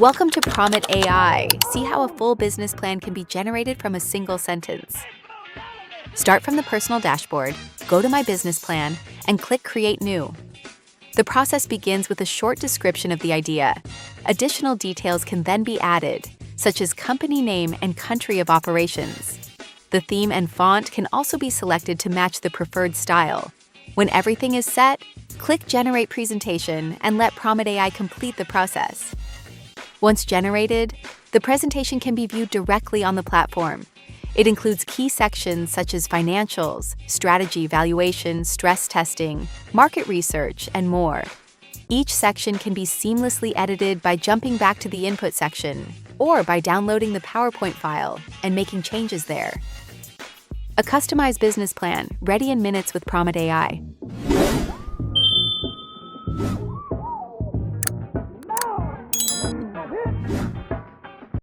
Welcome to PrometAI. See how a full business plan can be generated from a single sentence. Start from the personal dashboard, go to My Business Plan, and click Create New. The process begins with a short description of the idea. Additional details can then be added, such as company name and country of operations. The theme and font can also be selected to match the preferred style. When everything is set, click Generate Presentation and let PrometAI complete the process. Once generated, the presentation can be viewed directly on the platform. It includes key sections such as financials, strategy valuation, stress testing, market research, and more. Each section can be seamlessly edited by jumping back to the input section or by downloading the PowerPoint file and making changes there. A customized business plan, ready in minutes with PrometAI.